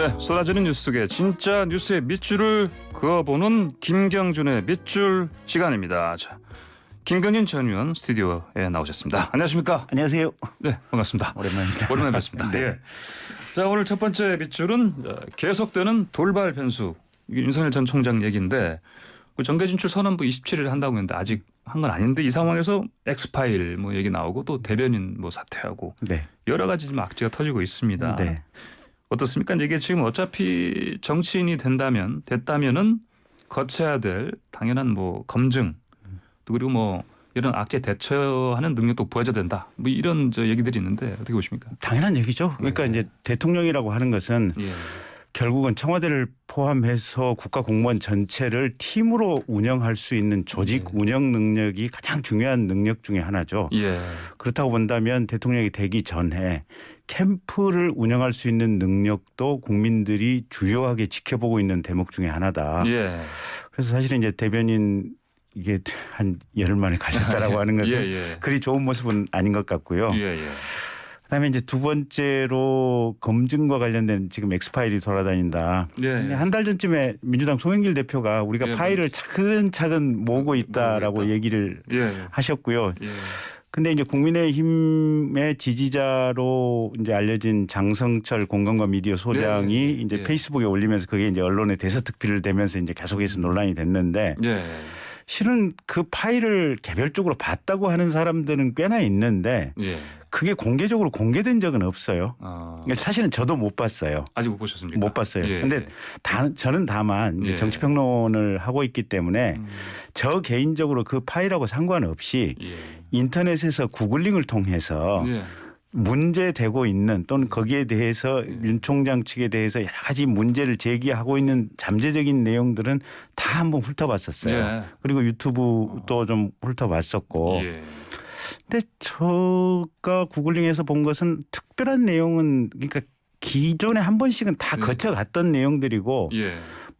네, 쏟아지는 뉴스 속에 진짜 뉴스의 밑줄을 그어보는 김경준의 밑줄 시간입니다. 자, 김경준 전 의원 스튜디오에 나오셨습니다. 안녕하십니까? 안녕하세요. 네, 반갑습니다. 오랜만입니다. 오랜만에 뵙습니다. 네. 네. 자, 오늘 첫 번째 밑줄은 계속되는 돌발 변수. 이게 윤석열 전 총장 얘기인데 정계 진출 선언부 27일에 한다고 했는데 아직 한 건 아닌데 이 상황에서 엑스파일 뭐 얘기 나오고 또 대변인 뭐 사퇴하고 네. 여러 가지 지금 악재가 터지고 있습니다. 네. 어떻습니까? 이게 지금 어차피 정치인이 됐다면은 거쳐야 될 당연한 뭐 검증 또 그리고 뭐 이런 악재 대처하는 능력도 보여줘야 된다. 뭐 이런 얘기들이 있는데 어떻게 보십니까? 당연한 얘기죠. 그러니까 이제 대통령이라고 하는 것은 예. 결국은 청와대를 포함해서 국가 공무원 전체를 팀으로 운영할 수 있는 조직 운영 능력이 가장 중요한 능력 중에 하나죠. 예. 그렇다고 본다면 대통령이 되기 전에 캠프를 운영할 수 있는 능력도 국민들이 주요하게 지켜보고 있는 대목 중에 하나다. 예. 그래서 사실은 이제 대변인 이게 한 열흘 만에 갈렸다라고 하는 것은 예. 그리 좋은 모습은 아닌 것 같고요. 예. 그다음에 이제 두 번째로 검증과 관련된 지금 엑스파일이 돌아다닌다. 예. 한 달 전쯤에 민주당 송영길 대표가 우리가 예, 파일을 차근차근 모으고 있다라고 얘기를 예. 하셨고요. 예. 근데 이제 국민의힘의 지지자로 이제 알려진 장성철 공감과 미디어 소장이 이제 페이스북에 올리면서 그게 이제 언론에 대서특필을 되면서 이제 계속해서 논란이 됐는데 예. 실은 그 파일을 개별적으로 봤다고 하는 사람들은 꽤나 있는데 예. 그게 공개적으로 공개된 적은 없어요. 사실은 저도 못 봤어요. 아직 못 보셨습니까? 못 봤어요. 예. 근데 저는 다만 이제 정치평론을 하고 있기 때문에 저 개인적으로 그 파일하고 상관없이 인터넷에서 구글링을 통해서 문제되고 있는 또는 거기에 대해서 윤 총장 측에 대해서 여러 가지 문제를 제기하고 있는 잠재적인 내용들은 다 한번 훑어봤었어요. 예. 그리고 유튜브도 좀 훑어봤었고. 근데 제가 구글링에서 본 것은 특별한 내용은 그러니까 기존에 한 번씩은 다 거쳐갔던 내용들이고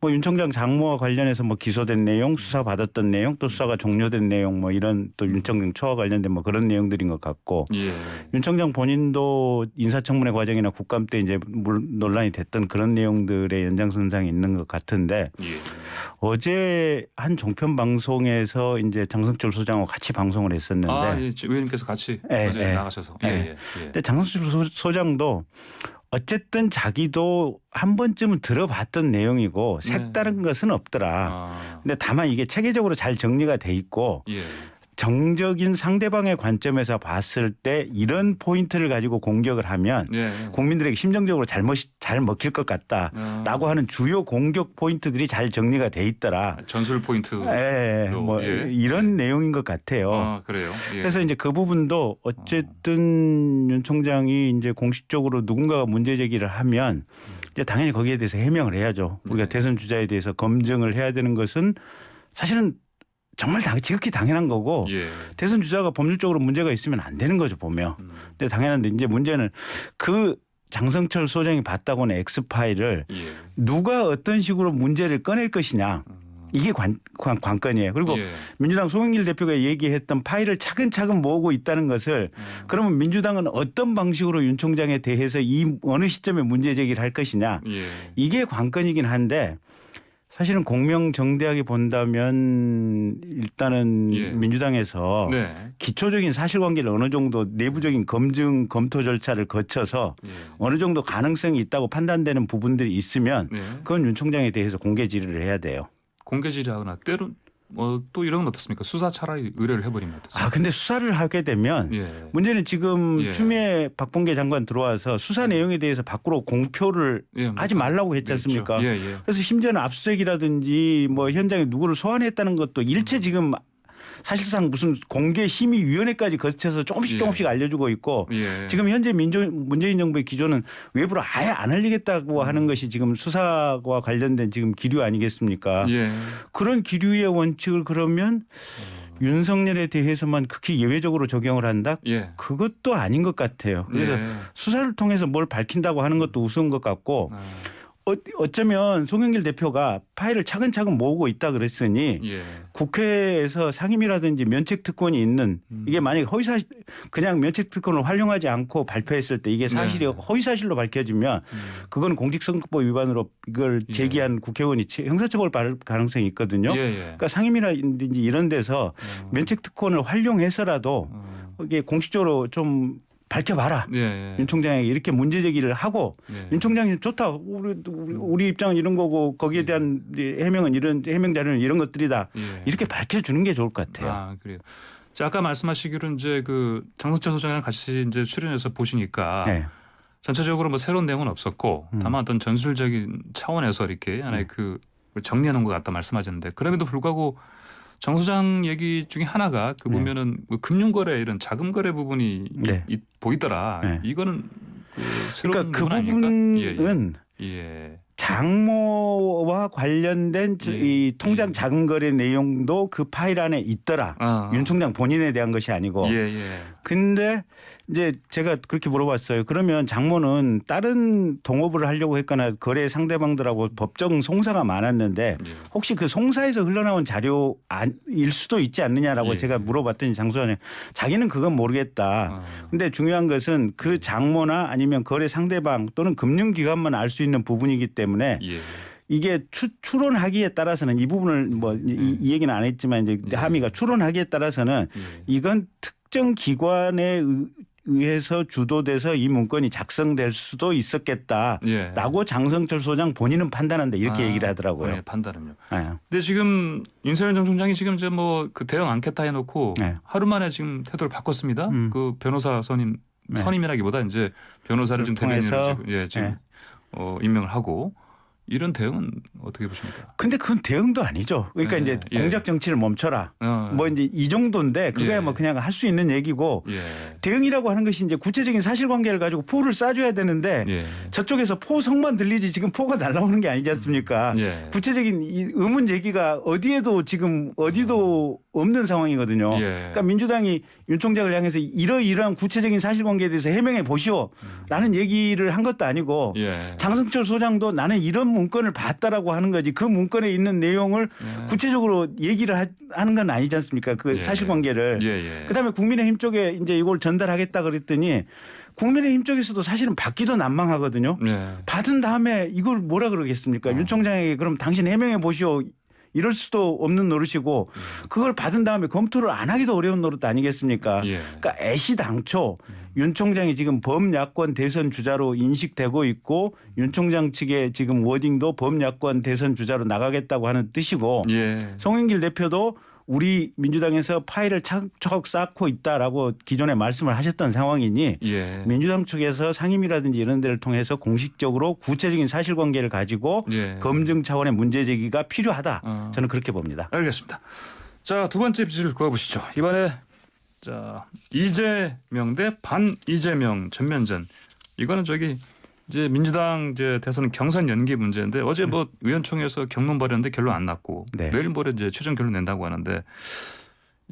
뭐 윤 총장 장모와 관련해서 뭐 기소된 내용, 수사 받았던 내용, 또 수사가 종료된 내용 뭐 이런 또 윤 총장 초와 관련된 뭐 그런 내용들인 것 같고 윤 총장 본인도 인사청문회 과정이나 국감 때 이제 논란이 됐던 그런 내용들의 연장선상에 있는 것 같은데 어제 한 종편 방송에서 이제 장성철 소장하고 같이 방송을 했었는데 의원님께서 같이 어제 나가셔서 근데 장성철 소장도 어쨌든 자기도 한 번쯤은 들어봤던 내용이고 색다른 것은 없더라. 근데 다만 이게 체계적으로 잘 정리가 돼 있고 정적인 상대방의 관점에서 봤을 때 이런 포인트를 가지고 공격을 하면 국민들에게 심정적으로 잘 먹힐 것 같다라고 하는 주요 공격 포인트들이 잘 정리가 돼 있더라. 전술 포인트. 이런 내용인 것 같아요. 그래요. 그래서 이제 그 부분도 어쨌든 윤 총장이 이제 공식적으로 누군가가 문제 제기를 하면 이제 당연히 거기에 대해서 해명을 해야죠. 우리가 대선 주자에 대해서 검증을 해야 되는 것은 사실은 정말 지극히 당연한 거고 대선 주자가 법률적으로 문제가 있으면 안 되는 거죠 보면. 근데 당연한데 이제 문제는 그 장성철 소장이 봤다고는 엑스파일을 누가 어떤 식으로 문제를 꺼낼 것이냐. 이게 관건이에요. 그리고 민주당 송영길 대표가 얘기했던 파일을 차근차근 모으고 있다는 것을 그러면 민주당은 어떤 방식으로 윤 총장에 대해서 이 어느 시점에 문제 제기를 할 것이냐. 이게 관건이긴 한데 사실은 공명정대하게 본다면 일단은 민주당에서 기초적인 사실관계를 어느 정도 내부적인 검증 검토 절차를 거쳐서 어느 정도 가능성이 있다고 판단되는 부분들이 있으면 그건 윤 총장에 대해서 공개 질의를 해야 돼요. 공개 질의하거나 때론 또 이런 건 어떻습니까? 수사 차라리 의뢰를 해버리면 어떻습니까? 근데 수사를 하게 되면 문제는 지금 추미애 박범계 장관 들어와서 수사 내용에 대해서 밖으로 공표를 하지 말라고 했지 않습니까? 그래서 심지어는 압수수색이라든지 뭐 현장에 누구를 소환했다는 것도 일체 지금 사실상 무슨 공개심의위원회까지 거쳐서 조금씩 알려주고 있고 지금 현재 문재인 정부의 기조는 외부로 아예 안 알리겠다고 하는 것이 지금 수사와 관련된 지금 기류 아니겠습니까? 그런 기류의 원칙을 그러면 윤석열에 대해서만 극히 예외적으로 적용을 한다? 그것도 아닌 것 같아요. 그래서 수사를 통해서 뭘 밝힌다고 하는 것도 우스운 것 같고 어쩌면 송영길 대표가 파일을 차근차근 모으고 있다 그랬으니 예. 국회에서 상임이라든지 면책특권이 있는 이게 만약에 그냥 면책특권을 활용하지 않고 발표했을 때 이게 사실이 네. 허위사실로 밝혀지면 그건 공직선거법 위반으로 이걸 제기한 국회의원이 형사처벌 받을 가능성이 있거든요. 예, 예. 그러니까 상임이라든지 이런 데서 면책특권을 활용해서라도 이게 공식적으로 좀 밝혀봐라. 예, 예. 윤 총장에게 이렇게 문제 제기를 하고 예. 윤 총장이 좋다. 우리 입장은 이런 거고 거기에 대한 해명은 이런 해명 자료는 이런 것들이다. 예. 이렇게 밝혀주는 게 좋을 것 같아요. 아, 그래요. 자, 아까 말씀하시기로 이제 그 장성철 소장이랑 같이 이제 출연해서 보시니까 네. 전체적으로 뭐 새로운 내용은 없었고 다만 어떤 전술적인 차원에서 이렇게 하나의 그 정리해 놓은 것 같다 말씀하셨는데 그럼에도 불구하고 정 소장 얘기 중에 하나가 그 보면은 뭐 금융거래 이런 자금거래 부분이 네. 보이더라. 네. 이거는 그 새로운 그러니까 그 부분 부분은 예. 장모와 관련된 예. 이 통장 자금거래 내용도 그 파일 안에 있더라. 윤 총장 본인에 대한 것이 아니고. 예, 예. 근데 이제 제가 그렇게 물어봤어요. 그러면 장모는 다른 동업을 하려고 했거나 거래 상대방들하고 법정 송사가 많았는데 예. 혹시 그 송사에서 흘러나온 자료일 수도 있지 않느냐라고 예. 제가 물어봤더니 장 소장이 자기는 그건 모르겠다. 근데 중요한 것은 그 장모나 아니면 거래 상대방 또는 금융기관만 알 수 있는 부분이기 때문에 예. 이게 추론하기에 따라서는 이 부분을 뭐 이 얘기는 안 했지만 이제 예. 함의가 추론하기에 따라서는 예. 이건 특정 기관에 의해서 주도돼서 이 문건이 작성될 수도 있었겠다라고 예. 장성철 소장 본인은 판단한다 이렇게 얘기를 하더라고요. 네, 판단은요. 네. 근데 지금 윤석열 전 총장이 지금 이제 뭐 그 대형 앙케타 해놓고 네. 하루 만에 지금 태도를 바꿨습니다. 그 변호사 선임이라기보다 이제 변호사를 좀 대변인으로 지금 임명을 하고 이런 대응은 어떻게 보십니까? 근데 그건 대응도 아니죠. 그러니까 네. 이제 예. 공작 정치를 멈춰라. 뭐 이제 이 정도인데 그거야 예. 뭐 그냥 할 수 있는 얘기고 예. 대응이라고 하는 것이 이제 구체적인 사실관계를 가지고 포를 쏴줘야 되는데 예. 저쪽에서 포성만 들리지 지금 포가 날라오는 게 아니지 않습니까? 예. 구체적인 이 의문 제기가 어디에도 지금 어디도 없는 상황이거든요. 예. 그러니까 민주당이 윤 총장을 향해서 이러이러한 구체적인 사실관계에 대해서 해명해 보시오라는 얘기를 한 것도 아니고 예. 장성철 소장도 나는 이런 문건을 봤다라고 하는 거지 그 문건에 있는 내용을 구체적으로 얘기를 하는 건 아니지 않습니까? 그 예. 사실관계를. 예. 예. 그다음에 국민의힘 쪽에 이제 이걸 전달하겠다 그랬더니 국민의힘 쪽에서도 사실은 받기도 난망하거든요. 예. 받은 다음에 이걸 뭐라 그러겠습니까? 윤 총장에게 그럼 당신 해명해 보시오. 이럴 수도 없는 노릇이고 그걸 받은 다음에 검토를 안 하기도 어려운 노릇 아니겠습니까? 예. 그러니까 애시당초 윤 총장이 지금 범야권 대선 주자로 인식되고 있고 윤 총장 측의 지금 워딩도 범야권 대선 주자로 나가겠다고 하는 뜻이고 예. 송영길 대표도 우리 민주당에서 파일을 척척 쌓고 있다라고 기존에 말씀을 하셨던 상황이니 예. 민주당 측에서 상임이라든지 이런 데를 통해서 공식적으로 구체적인 사실관계를 가지고 예. 검증 차원의 문제 제기가 필요하다. 저는 그렇게 봅니다. 알겠습니다. 자, 두 번째 빚을 그어보시죠. 이번에 자 이재명 대 반 이재명 전면전. 이거는 저기 이제 민주당 이제 대선 경선 연기 문제인데 어제 뭐 의원총회에서 경론 벌였는데 결론 안 났고 네. 내일 모레 이제 최종 결론 낸다고 하는데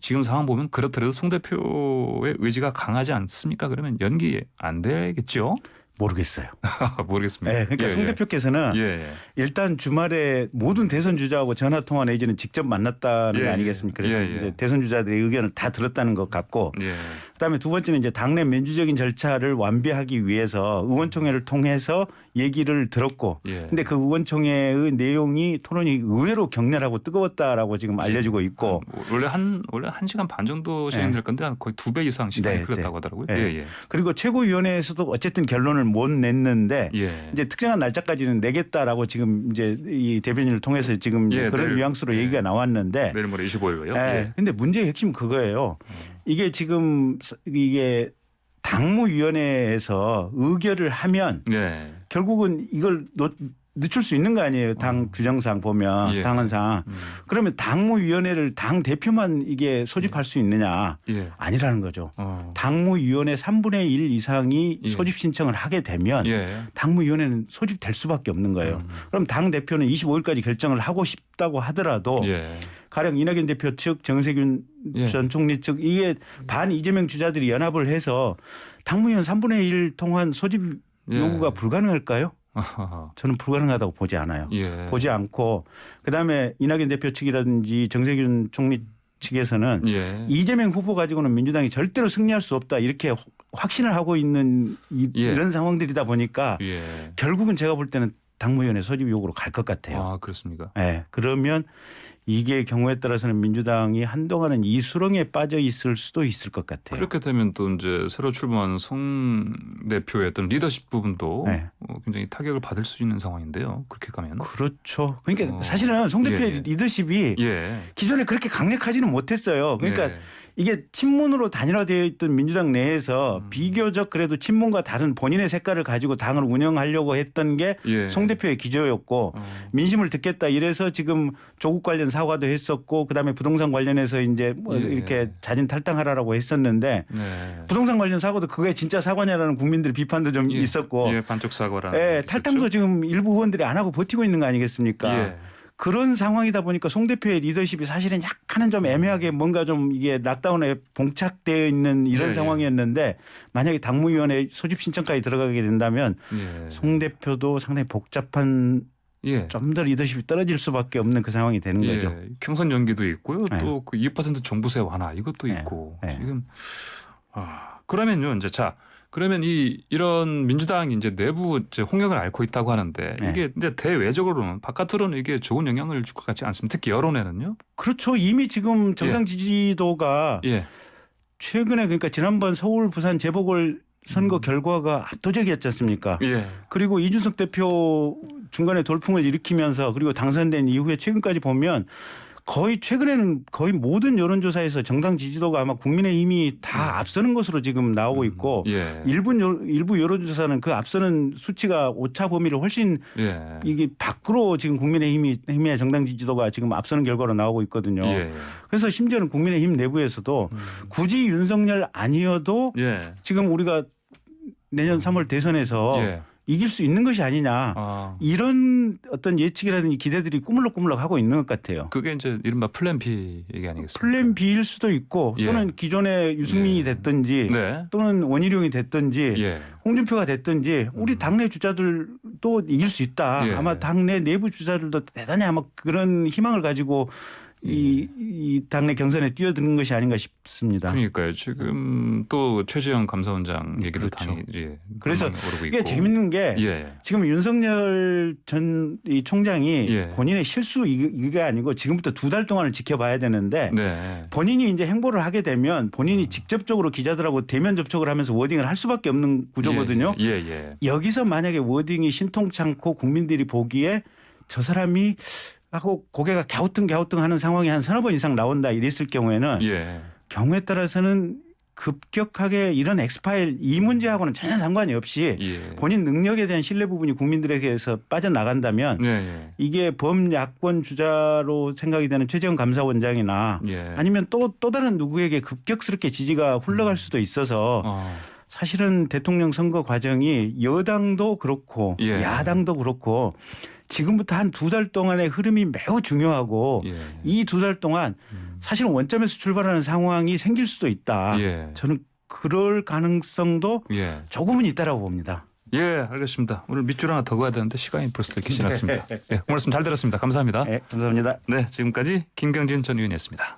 지금 상황 보면 그렇더라도 송 대표의 의지가 강하지 않습니까? 그러면 연기 안 되겠죠? 모르겠어요. 모르겠습니다. 네, 그러니까 예, 송 예. 대표께서는 예. 일단 주말에 모든 대선 주자하고 전화 통화 내지는 직접 만났다는 예, 거 아니겠습니까? 그래서 예, 예. 이제 대선 주자들의 의견을 다 들었다는 것 같고 예. 그다음에 두 번째는 이제 당내 민주적인 절차를 완비하기 위해서 의원총회를 통해서 얘기를 들었고 예. 근데 그 의원총회의 내용이 토론이 의외로 격렬하고 뜨거웠다라고 지금 알려지고 있고 원래 한 시간 반 정도 진행될 건데 한 거의 2배 이상 시간이 네, 흘렀다고 네. 하더라고요. 네. 예, 예. 그리고 최고위원회에서도 어쨌든 결론을 못 냈는데 예. 이제 특정한 날짜까지는 내겠다라고 지금 이제 이 대변인을 통해서 지금 예, 그런 내일, 뉘앙스로 예. 얘기가 나왔는데 내일 모레 25일로요. 예. 근데 문제의 핵심 그거예요. 이게 지금 이게 당무위원회에서 의결을 하면 예. 결국은 이걸 늦출 수 있는 거 아니에요. 당 규정상 보면 예. 당헌상. 그러면 당무위원회를 당 대표만 이게 소집할 수 있느냐. 예. 아니라는 거죠. 어. 당무위원회 3분의 1 이상이 예. 소집 신청을 하게 되면 예. 당무위원회는 소집될 수밖에 없는 거예요. 그럼 당 대표는 25일까지 결정을 하고 싶다고 하더라도 예. 가령 이낙연 대표 측 정세균 예. 전 총리 측 이게 반 이재명 주자들이 연합을 해서 당무위원 3분의 1 통한 소집 예. 요구가 불가능할까요? 아하. 저는 불가능하다고 보지 않아요. 예. 보지 않고 그다음에 이낙연 대표 측이라든지 정세균 총리 측에서는 예. 이재명 후보 가지고는 민주당이 절대로 승리할 수 없다 이렇게 확신을 하고 있는 예. 이런 상황들이다 보니까 예. 결국은 제가 볼 때는 당무위원회 소집 요구로 갈 것 같아요. 아, 그렇습니까? 네, 그러면 이게 경우에 따라서는 민주당이 한동안은 이 수렁에 빠져 있을 수도 있을 것 같아요. 그렇게 되면 또 이제 새로 출마한 송 대표의 어떤 리더십 부분도 네. 굉장히 타격을 받을 수 있는 상황인데요. 그렇게 가면. 그렇죠. 그러니까 어. 사실은 송 대표의 예. 리더십이 예. 기존에 그렇게 강력하지는 못했어요. 그러니까 예. 이게 친문으로 단일화되어 있던 민주당 내에서 비교적 그래도 친문과 다른 본인의 색깔을 가지고 당을 운영하려고 했던 게 송 예. 대표의 기조였고 민심을 듣겠다 이래서 지금 조국 관련 사과도 했었고 그다음에 부동산 관련해서 이제 뭐 예. 이렇게 자진 탈당하라고 했었는데 네. 부동산 관련 사과도 그게 진짜 사과냐라는 국민들의 비판도 좀 예. 있었고 예, 반쪽 사과라는. 예, 얘기 탈당도 있었죠. 지금 일부 의원들이 안 하고 버티고 있는 거 아니겠습니까? 예. 그런 상황이다 보니까 송 대표의 리더십이 사실은 약간은 좀 애매하게 뭔가 좀 이게 락다운에 봉착되어 있는 이런 예, 예. 상황이었는데 만약에 당무위원회 소집 신청까지 들어가게 된다면 예. 송 대표도 상당히 복잡한 예. 좀 더 리더십이 떨어질 수밖에 없는 그 상황이 되는 예. 거죠. 경선 연기도 있고요. 네. 또 그 2% 종부세 완화 이것도 네. 있고 네. 지금 그러면요 이제 그러면 이런 민주당이 이제 내부 이제 홍역을 앓고 있다고 하는데 네. 이게 이제 대외적으로는 바깥으로는 이게 좋은 영향을 줄 것 같지 않습니다. 특히 여론에는요. 그렇죠. 이미 지금 정당 지지도가 예. 최근에 그러니까 지난번 서울 부산 재보궐 선거 결과가 압도적이었지 않습니까? 예. 그리고 이준석 대표 중간에 돌풍을 일으키면서 그리고 당선된 이후에 최근까지 보면 최근에는 거의 모든 여론조사에서 정당 지지도가 아마 국민의힘이 다 앞서는 것으로 지금 나오고 있고 예. 일부 여론조사는 그 앞서는 수치가 오차 범위를 훨씬 예. 이게 밖으로 지금 국민의힘의 정당 지지도가 지금 앞서는 결과로 나오고 있거든요. 예. 그래서 심지어는 국민의힘 내부에서도 굳이 윤석열 아니어도 예. 지금 우리가 내년 3월 대선에서 예. 이길 수 있는 것이 아니냐. 아. 이런 어떤 예측이라든지 기대들이 꾸물럭꾸물럭 하고 있는 것 같아요. 그게 이제 이른바 플랜 B 얘기 아니겠습니까? 플랜 B일 수도 있고 예. 또는 기존의 유승민이 예. 됐든지 네. 또는 원희룡이 됐든지 예. 홍준표가 됐든지 우리 당내 주자들도 이길 수 있다. 예. 아마 당내 내부 주자들도 대단히 아마 그런 희망을 가지고 이 당내 경선에 뛰어드는 것이 아닌가 싶습니다. 그러니까요. 지금 또 최재형 감사원장 얘기도 그렇죠. 당이 이제 그래서 오르고 이게 있고. 재밌는 게 예. 지금 윤석열 전 이 총장이 예. 본인의 실수 이게 아니고 지금부터 2달 동안을 지켜봐야 되는데 네. 본인이 이제 행보를 하게 되면 본인이 직접적으로 기자들하고 대면 접촉을 하면서 워딩을 할 수밖에 없는 구조거든요. 예. 예. 여기서 만약에 워딩이 신통찮고 국민들이 보기에 저 사람이 하고 고개가 갸우뚱갸우뚱하는 상황이 한 서너 번 이상 나온다 이랬을 경우에는 예. 경우에 따라서는 급격하게 이런 엑스파일 이 문제하고는 전혀 상관이 없이 예. 본인 능력에 대한 신뢰 부분이 국민들에게서 빠져나간다면 예. 이게 범야권 주자로 생각이 되는 최재형 감사원장이나 예. 아니면 또 다른 누구에게 급격스럽게 지지가 흘러갈 수도 있어서 사실은 대통령 선거 과정이 여당도 그렇고 예. 야당도 그렇고 지금부터 한 2달 동안의 흐름이 매우 중요하고 예. 이 2달 동안 사실은 원점에서 출발하는 상황이 생길 수도 있다. 예. 저는 그럴 가능성도 예. 조금은 있다라고 봅니다. 예, 알겠습니다. 오늘 밑줄 하나 더 가야 되는데 시간이 벌써 이렇게 지났습니다. 예, 오늘 말씀 잘 들었습니다. 감사합니다. 네, 감사합니다. 네, 지금까지 김경진 전 의원이었습니다.